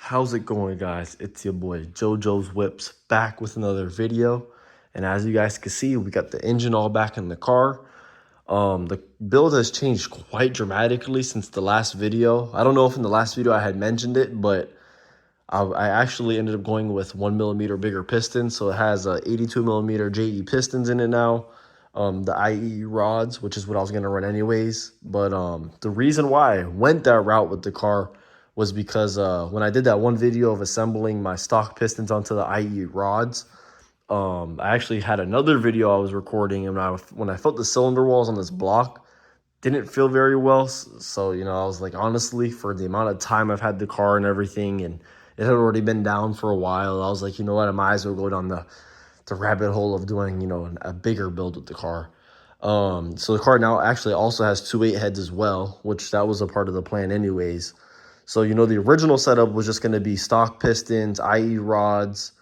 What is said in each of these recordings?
How's it going, guys? It's your boy JoJo's Whips back with another video. And as you guys can see, we got the engine all back in the car. The build has changed quite dramatically since the last video. I don't know if in the last video I had mentioned it, but I actually ended up going with 1mm bigger pistons. So it has 82mm JE pistons in it now. The IE rods, which is what I was gonna run anyways. But the reason why I went that route with the car was because when I did that one video of assembling my stock pistons onto the IE rods, I actually had another video I was recording, and when I felt the cylinder walls on this block, didn't feel very well. So, I was like, honestly, for the amount of time I've had the car and everything, and it had already been down for a while, I was like, you know what, I might as well go down the rabbit hole of doing, a bigger build with the car. So the car now actually also has two 8 heads as well, which that was a part of the plan anyways. So, the original setup was just going to be stock pistons, IE rods,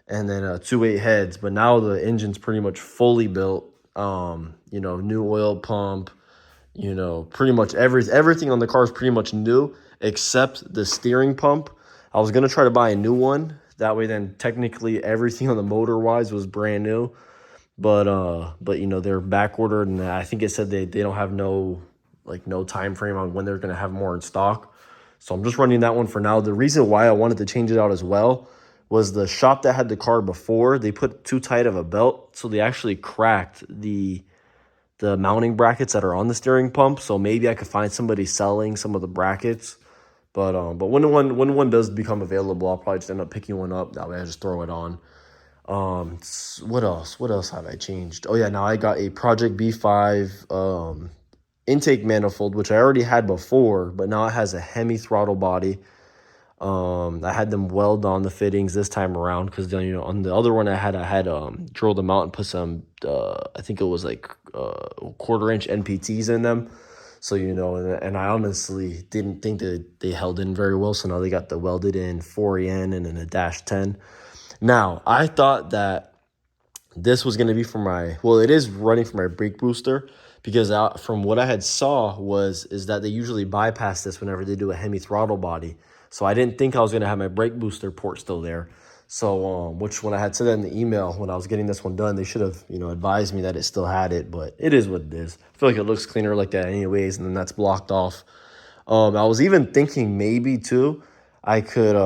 and then two 8 heads. But now the engine's pretty much fully built. New oil pump, pretty much everything on the car is pretty much new except the steering pump. I was going to try to buy a new one. That way then technically everything on the motor wise was brand new. But they're back ordered, and I think it said they don't have no time frame on when they're going to have more in stock. So I'm just running that one for now. The reason why I wanted to change it out as well was the shop that had the car before, they put too tight of a belt, so they actually cracked the mounting brackets that are on the steering pump. So maybe I could find somebody selling some of the brackets. But when one does become available, I'll probably just end up picking one up. That way I just throw it on. What else have I changed? Oh yeah, now I got a Project B5 intake manifold, which I already had before, but now it has a Hemi throttle body. I had them weld on the fittings this time around because on the other one I had drilled them out and put some I think it was like 1/4 inch NPTs in them. So and I honestly didn't think that they held in very well. So now they got the welded in 4EN and then a -10. Now I thought that this was going to be it is running for my brake booster, because from what I had saw is that they usually bypass this whenever they do a Hemi throttle body. So I didn't think I was going to have my brake booster port still there. So which when I had said that in the email when I was getting this one done, they should have advised me that it still had it, but it is what it is. I feel like it looks cleaner like that anyways, and then that's blocked off. I was even thinking maybe too I could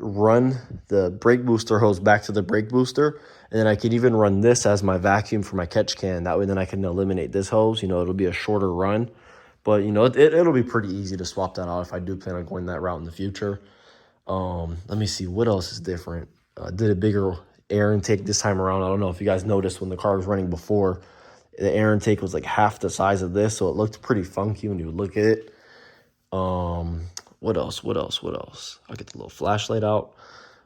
run the brake booster hose back to the brake booster, and then I could even run this as my vacuum for my catch can. That way then I can eliminate this hose. It'll be a shorter run. But, it'll be pretty easy to swap that out if I do plan on going that route in the future. Let me see. What else is different? Did a bigger air intake this time around. I don't know if you guys noticed when the car was running before, the air intake was like half the size of this, so it looked pretty funky when you would look at it. What else? I'll get the little flashlight out.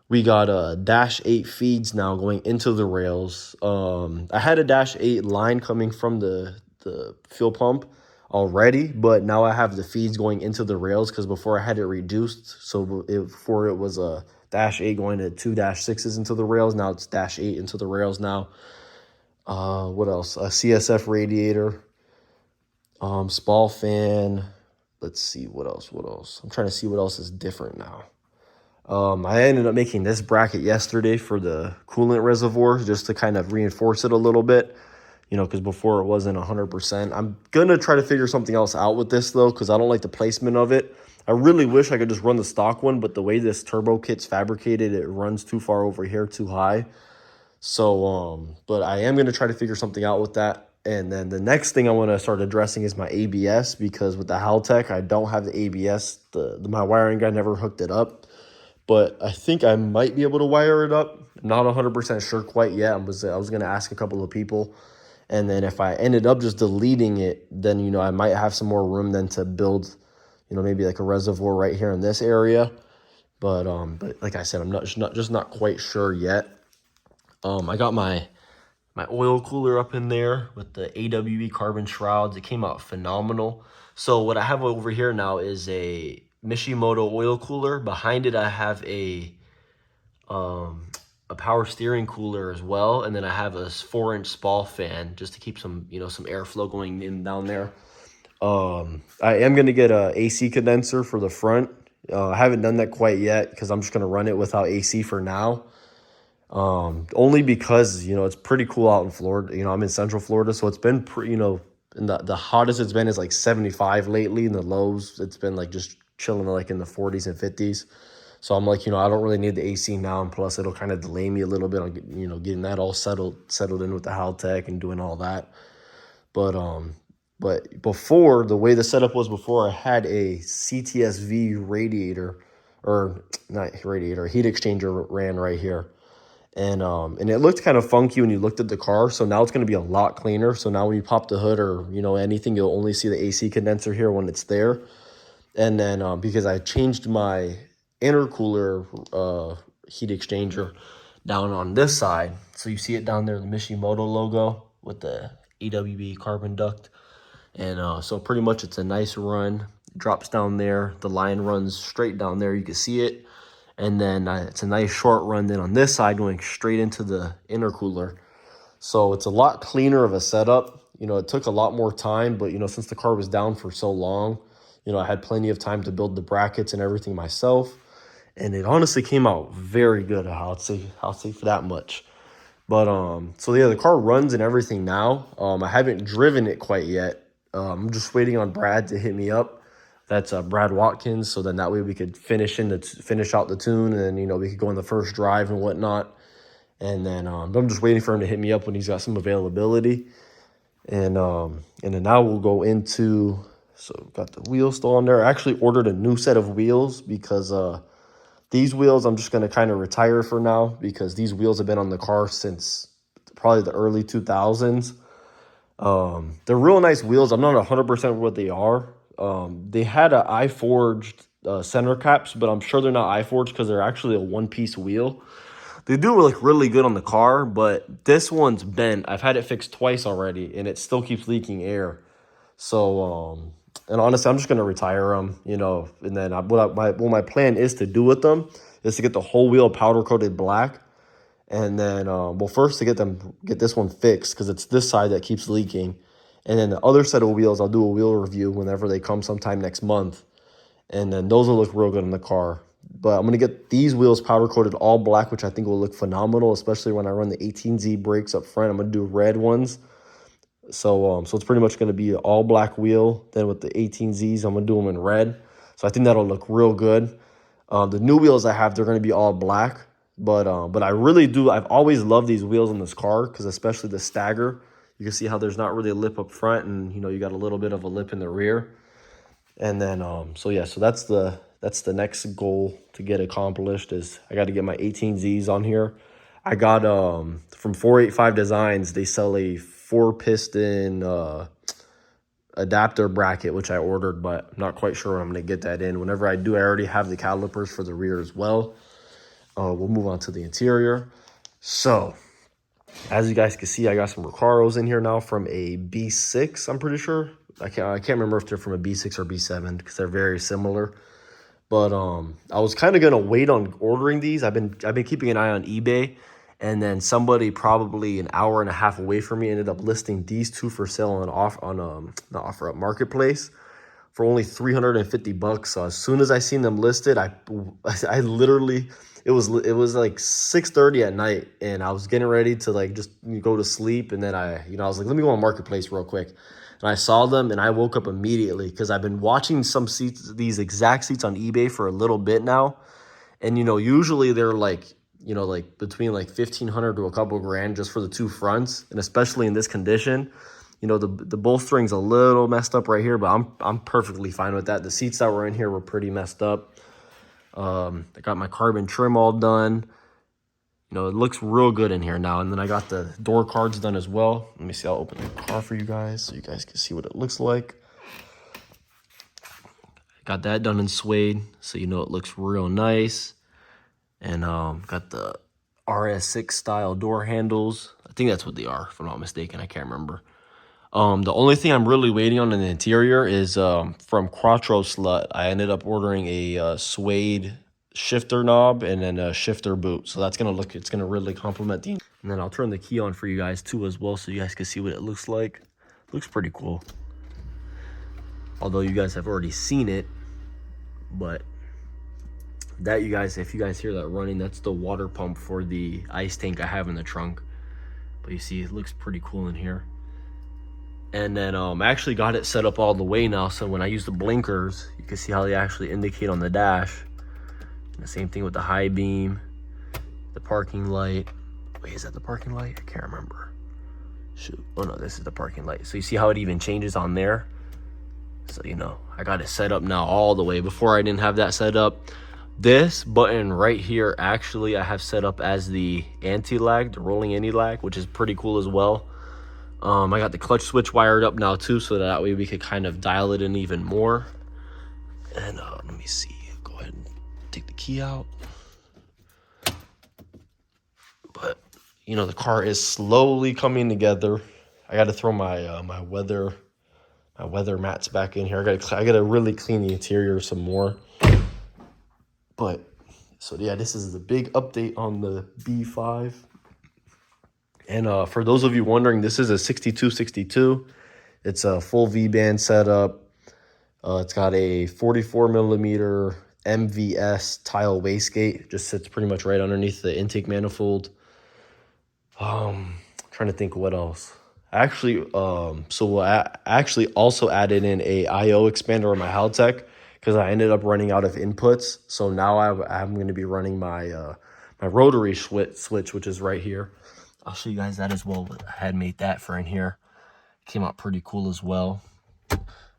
We got -8 feeds now going into the rails. I had a -8 line coming from the fuel pump already, but now I have the feeds going into the rails because before I had it reduced. So before it was a -8 going to 2 -6s into the rails. Now it's -8 into the rails now. What else? A CSF radiator, spall fan. Let's see what else. I'm trying to see what else is different now. I ended up making this bracket yesterday for the coolant reservoir just to kind of reinforce it a little bit, because before it wasn't 100%. I'm going to try to figure something else out with this, though, because I don't like the placement of it. I really wish I could just run the stock one, but the way this turbo kit's fabricated, it runs too far over here, too high. So, but I am going to try to figure something out with that. And then the next thing I want to start addressing is my ABS, because with the Haltech, I don't have the ABS. My wiring guy never hooked it up. But I think I might be able to wire it up. Not 100% sure quite yet. I was going to ask a couple of people. And then if I ended up just deleting it, then, I might have some more room then to build, maybe like a reservoir right here in this area. But like I said, I'm just not quite sure yet. I got my oil cooler up in there with the AWE carbon shrouds. It came out phenomenal. So what I have over here now is a Mishimoto oil cooler. Behind it, I have a power steering cooler as well, and then I have a 4-inch spall fan just to keep some some airflow going in down there. I am gonna get a AC condenser for the front. I haven't done that quite yet because I'm just going to run it without AC for now. Only because, you know, it's pretty cool out in Florida. You know, I'm in Central Florida, so it's been pretty, you know, and the hottest it's been is like 75 lately, and the lows, it's been like just chilling like in the 40s and 50s. So I'm like, you know, I don't really need the AC now, and plus it'll kind of delay me a little bit on, you know, getting that all settled in with the Haltech and doing all that. But before, the way the setup was before, I had a CTSV radiator, or not radiator, heat exchanger ran right here. And it looked kind of funky when you looked at the car. So now it's going to be a lot cleaner. So now when you pop the hood or, you know, anything, you'll only see the AC condenser here when it's there. And then because I changed my intercooler heat exchanger down on this side. So you see it down there, the Mishimoto logo with the EWB carbon duct. And so pretty much it's a nice run. It drops down there. The line runs straight down there. You can see it. And then it's a nice short run then on this side going straight into the intercooler. So it's a lot cleaner of a setup. You know, it took a lot more time, but, you know, since the car was down for so long, you know, I had plenty of time to build the brackets and everything myself. And it honestly came out very good. I'll say for that much. But so yeah, the car runs and everything now. I haven't driven it quite yet. I'm just waiting on Brad to hit me up. That's Brad Watkins. So then that way we could finish out the tune, and then, you know, we could go on the first drive and whatnot. And then I'm just waiting for him to hit me up when he's got some availability. And then now we'll go into, so got the wheels still on there. I actually ordered a new set of wheels because these wheels I'm just going to kind of retire for now, because these wheels have been on the car since probably the early 2000s. They're real nice wheels. I'm not 100% what they are. They had a iForged center caps, but I'm sure they're not iForged because they're actually a one-piece wheel. They do look really good on the car, but this one's bent. I've had it fixed twice already, and it still keeps leaking air. So, and honestly, I'm just going to retire them, you know, and then what my plan is to do with them is to get the whole wheel powder-coated black. And then, well, first to get this one fixed, because it's this side that keeps leaking. And then the other set of wheels, I'll do a wheel review whenever they come sometime next month. And then those will look real good in the car. But I'm going to get these wheels powder coated all black, which I think will look phenomenal, especially when I run the 18Z brakes up front. I'm going to do red ones. So it's pretty much going to be an all black wheel. Then with the 18Zs, I'm going to do them in red. So I think that'll look real good. The new wheels I have, they're going to be all black. But I really do. I've always loved these wheels in this car, because especially the stagger. You can see how there's not really a lip up front, and, you know, you got a little bit of a lip in the rear. And then so yeah, so that's the next goal to get accomplished, is I got to get my 18Zs on here. I got from 485 Designs, they sell a 4-piston adapter bracket, which I ordered, but I'm not quite sure when I'm going to get that in. Whenever I do, I already have the calipers for the rear as well. We'll move on to the interior. So as you guys can see, I got some Recaros in here now from a B6, I'm pretty sure. I can't remember if they're from a B6 or B7, because they're very similar. But I was kind of gonna wait on ordering these. I've been keeping an eye on eBay, and then somebody probably an hour and a half away from me ended up listing these two for sale on the OfferUp marketplace for only $350. So as soon as I seen them listed, I literally, it was like 6:30 at night, and I was getting ready to like just go to sleep, and then I was like, let me go on marketplace real quick. And I saw them, and I woke up immediately, because I've been watching some seats, these exact seats on eBay for a little bit now. And, you know, usually they're like, you know, like between like $1,500 to a couple grand just for the two fronts. And especially in this condition, you know, the bolstering's a little messed up right here, but I'm perfectly fine with that. The seats that were in here were pretty messed up. I got my carbon trim all done. You know, it looks real good in here now. And then I got the door cards done as well. Let me see. I'll open the car for you guys so you guys can see what it looks like. Got that done in suede, so you know it looks real nice. And got the RS6 style door handles. I think that's what they are, if I'm not mistaken. I can't remember. The only thing I'm really waiting on in the interior is from Quattro Slut. I ended up ordering a suede shifter knob and then a shifter boot. So that's it's gonna really complement the. And then I'll turn the key on for you guys too as well, so you guys can see what it looks like. It looks pretty cool. Although you guys have already seen it, but That, you guys, if you guys hear that running, that's the water pump for the ice tank I have in the trunk. But you see, it looks pretty cool in here. And then I actually got it set up all the way now, so when I use the blinkers, you can see how they actually indicate on the dash. And the same thing with the high beam, the parking light. Wait, is that the parking light? I can't remember. Shoot. Oh no, this is the parking light. So you see how it even changes on there? So, you know, I got it set up now all the way. Before I didn't have that set up. This button right here, actually, I have set up as the anti-lag, the rolling anti-lag, which is pretty cool as well. I got the clutch switch wired up now too, so that way we could kind of dial it in even more. And let me see. Go ahead and take the key out. But you know, the car is slowly coming together. I got to throw my my weather mats back in here. I gotta really clean the interior some more. But so yeah, this is the big update on the B5. And for those of you wondering, this is a 6262. It's a full V-band setup. It's got a 44 millimeter MVS tile wastegate. Just sits pretty much right underneath the intake manifold. Trying to think what else. Actually, so I actually also added in a IO expander on my Haltech because I ended up running out of inputs. So now I'm going to be running my my rotary switch, which is right here. I'll show you guys that as well. I had made that for in here. Came out pretty cool as well.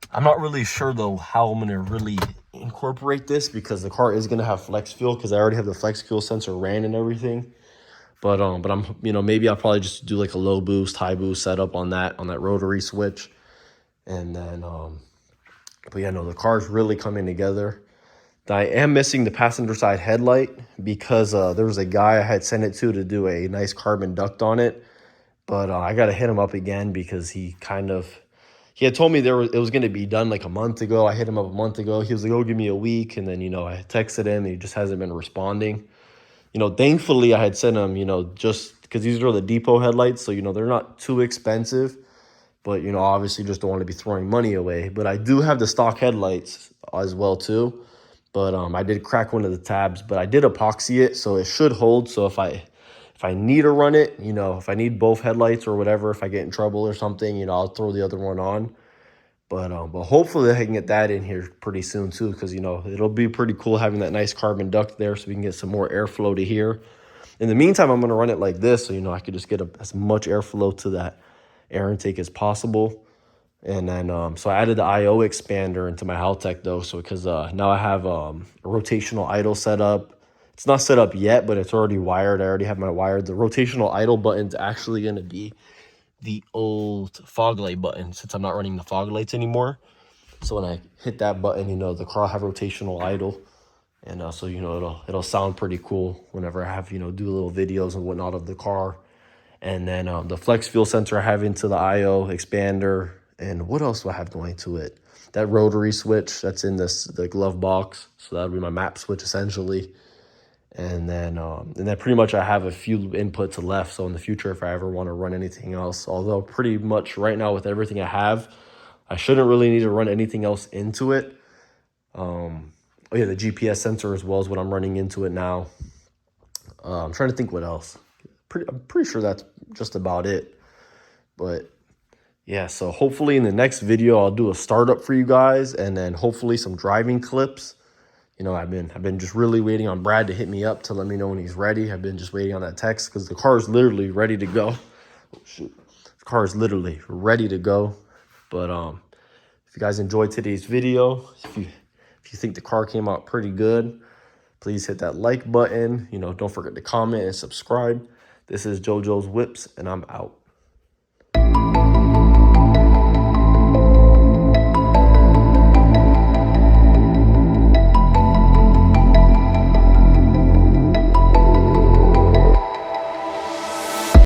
I'm not really sure though how I'm gonna really incorporate this because the car is gonna have flex fuel because I already have the flex fuel sensor ran and everything. But I'm, you know, maybe I'll probably just do like a low boost, high boost setup on that rotary switch. And then but yeah, no, the car's really coming together. I am missing the passenger side headlight because there was a guy I had sent it to do a nice carbon duct on it. But I got to hit him up again because he had told me it was going to be done like a month ago. I hit him up a month ago. He was like, oh, give me a week. And then, you know, I texted him and he just hasn't been responding. You know, thankfully I had sent him, you know, just because these are the depot headlights. So, you know, they're not too expensive. But, you know, obviously just don't want to be throwing money away. But I do have the stock headlights as well, too. But I did crack one of the tabs, but I did epoxy it, so it should hold. So if I need to run it, you know, if I need both headlights or whatever, if I get in trouble or something, you know, I'll throw the other one on. But hopefully I can get that in here pretty soon too, because, you know, it'll be pretty cool having that nice carbon duct there so we can get some more airflow to here. In the meantime, I'm going to run it like this so, you know, I could just get as much airflow to that air intake as possible. And then, so I added the IO expander into my Haltech though. So because now I have a rotational idle set up. It's not set up yet, but it's already wired. I already have my wired. The rotational idle button's actually going to be the old fog light button since I'm not running the fog lights anymore. So when I hit that button, you know, the car will have rotational idle. And so, you know, it'll sound pretty cool whenever I have, you know, do little videos and whatnot of the car. And then the flex fuel sensor I have into the IO expander. And what else do I have going to it? That rotary switch that's in the glove box. So that would be my map switch essentially. And then pretty much I have a few inputs left. So in the future, if I ever want to run anything else, although pretty much right now with everything I have, I shouldn't really need to run anything else into it. Oh yeah, the GPS sensor as well is what I'm running into it now. I'm trying to think what else. I'm pretty sure that's just about it. But yeah, so hopefully in the next video, I'll do a startup for you guys and then hopefully some driving clips. You know, I've been just really waiting on Brad to hit me up to let me know when he's ready. I've been just waiting on that text because the car is literally ready to go. Oh, shoot. The car is literally ready to go. But if you guys enjoyed today's video, if you think the car came out pretty good, please hit that like button. You know, don't forget to comment and subscribe. This is JoJo's Whips, and I'm out.